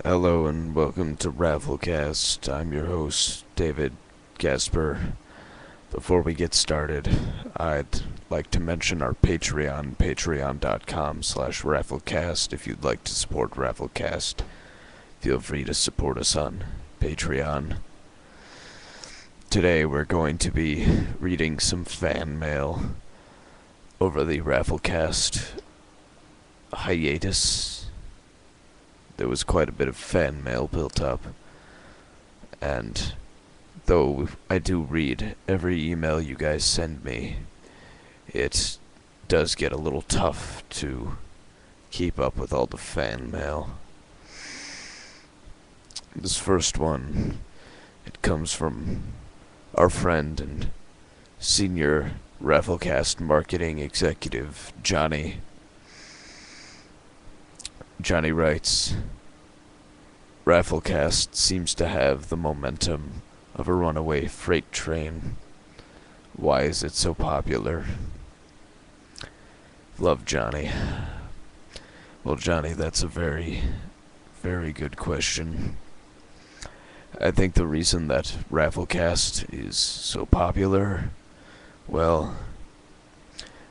Hello and welcome to RaffleCast. I'm your host, David Casper. Before we get started, I'd like to mention our Patreon, patreon.com/RaffleCast. If you'd like to support RaffleCast, feel free to support us on Patreon. Today we're going to be reading some fan mail over the RaffleCast hiatus. There was quite a bit of fan mail built up, and though I do read every email you guys send me, it does get a little tough to keep up with all the fan mail. This first one, it comes from our friend and senior RaffleCast marketing executive, Johnny. Johnny writes, RaffleCast seems to have the momentum of a runaway freight train. Why is it so popular? Love, Johnny. Well, Johnny, that's a very, very good question. I think the reason that RaffleCast is so popular, well,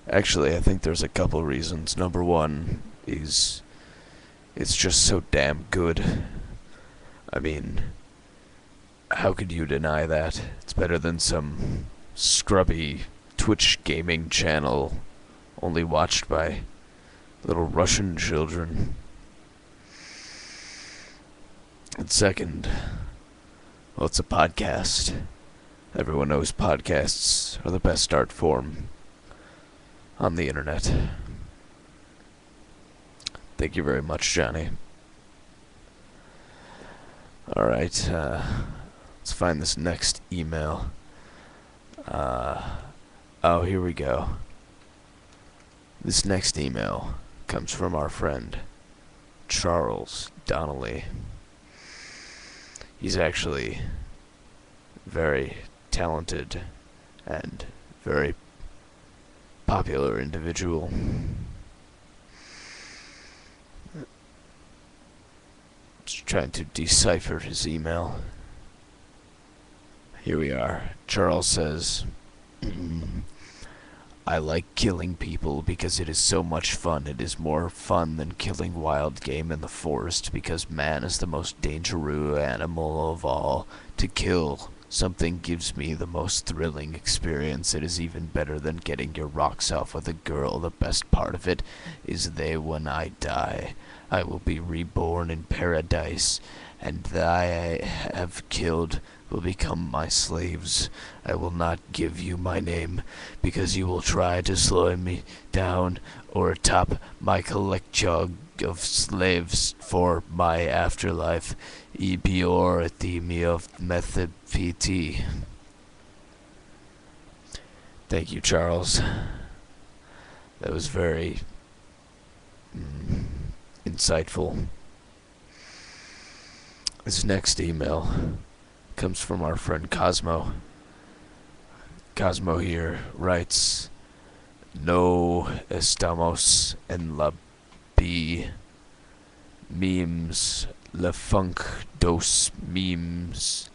actually, I think there's a couple reasons. Number one is it's just so damn good. I mean, how could you deny that? It's better than some scrubby Twitch gaming channel only watched by little Russian children. And second, well, it's a podcast. Everyone knows podcasts are the best art form on the internet. Thank you very much, Johnny. Alright, let's find this next email. Oh, here we go. This next email comes from our friend, Charles Donnelly. He's actually very talented and very popular individual. Just trying to decipher his email. Here we are. Charles says, I like killing people because it is so much fun. It is more fun than killing wild game in the forest because man is the most dangerous animal of all. To kill something gives me the most thrilling experience. It is even better than getting your rocks off with a girl. The best part of it is when I die, I will be reborn in paradise, and that I have killed will become my slaves. I will not give you my name, because you will try to slow me down or top my collection of slaves for my afterlife. E pior theme of method PT. Thank you, Charles. That was very insightful. This next email comes from our friend Cosmo. Cosmo here writes, No estamos en la B. Memes, le funk dos memes,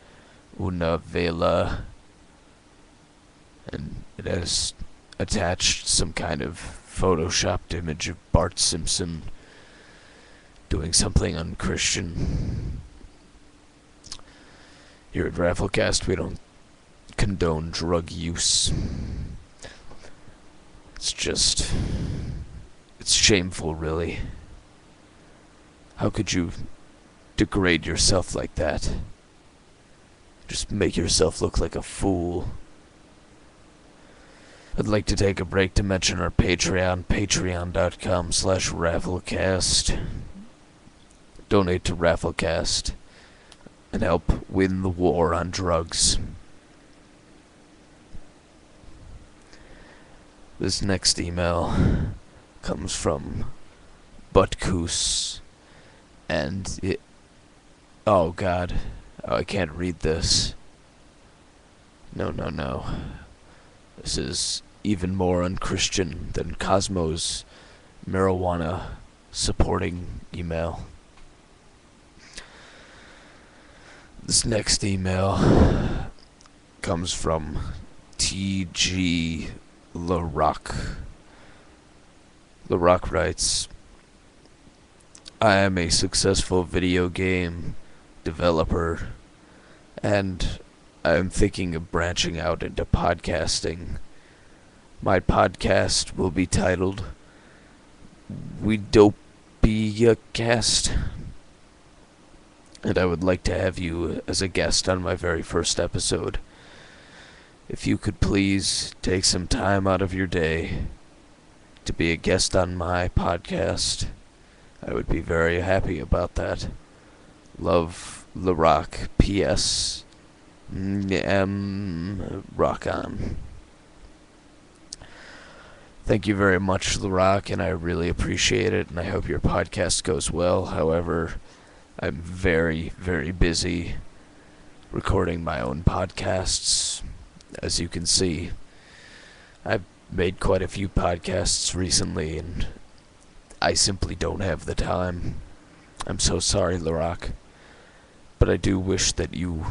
una vela. And it has attached some kind of photoshopped image of Bart Simpson doing something unchristian. Here at RaffleCast, we don't condone drug use. It's shameful, really. How could you degrade yourself like that? Just make yourself look like a fool. I'd like to take a break to mention our Patreon, patreon.com/RaffleCast. Donate to RaffleCast and help win the war on drugs. This next email comes from Butkus, and oh god, I can't read this. No. This is even more unchristian than Cosmo's marijuana supporting email. This next email comes from T.G. LaRock. LaRock writes, I am a successful video game developer, and I am thinking of branching out into podcasting. My podcast will be titled We Dope Be a Cast, and I would like to have you as a guest on my very first episode. If you could please take some time out of your day to be a guest on my podcast, I would be very happy about that. Love, LaRock. P.S. Rock on. Thank you very much, LaRock, and I really appreciate it, and I hope your podcast goes well. However, I'm very, very busy recording my own podcasts. As you can see, I've made quite a few podcasts recently, and I simply don't have the time. I'm so sorry, LaRock, but I do wish that you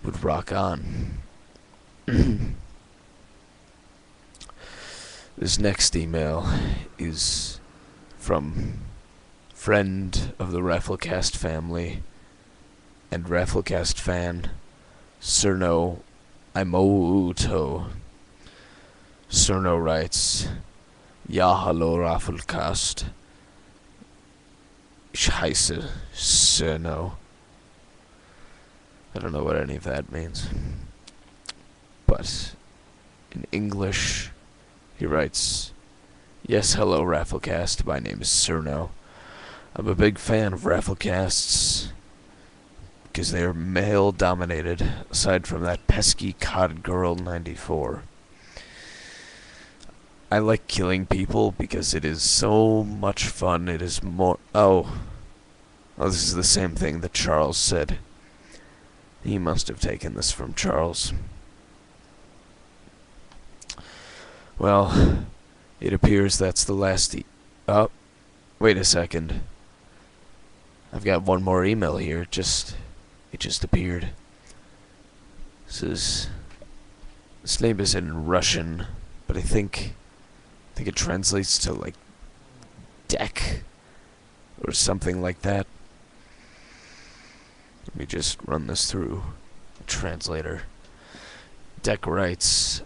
would rock on. This next email is from friend of the RaffleCast family and RaffleCast fan, Cerno Imoto. Cerno writes, Ja, hallo RaffleCast. Ich heiße Cerno. I don't know what any of that means. But in English, he writes, Yes, hello RaffleCast. My name is Cerno. I'm a big fan of RaffleCasts because they are male-dominated, aside from that pesky Cod Girl 94. I like killing people because it is so much fun. It is more... Oh, this is the same thing that Charles said. He must have taken this from Charles. Well, it appears that's the last Oh, wait a second. I've got one more email here. It just appeared. This name is in Russian, but I think it translates to like deck or something like that. Let me just run this through a translator. Deck writes,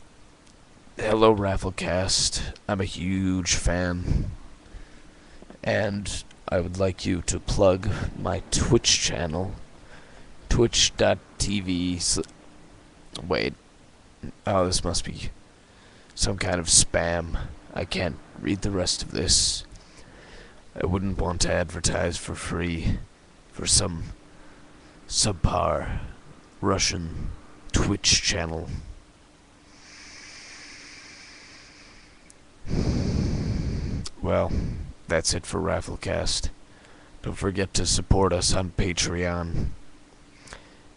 Hello RaffleCast, I'm a huge fan, and I would like you to plug my Twitch channel, twitch.tv. Wait, oh, this must be some kind of spam. I can't read the rest of this. I wouldn't want to advertise for free for some subpar Russian Twitch channel. Well, that's it for RaffleCast. Don't forget to support us on Patreon.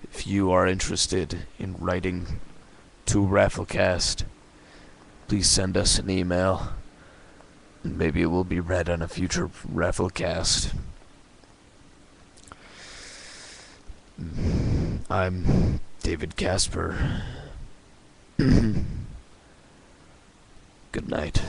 If you are interested in writing to RaffleCast, please send us an email, and maybe it will be read on a future RaffleCast. I'm David Casper. Good night.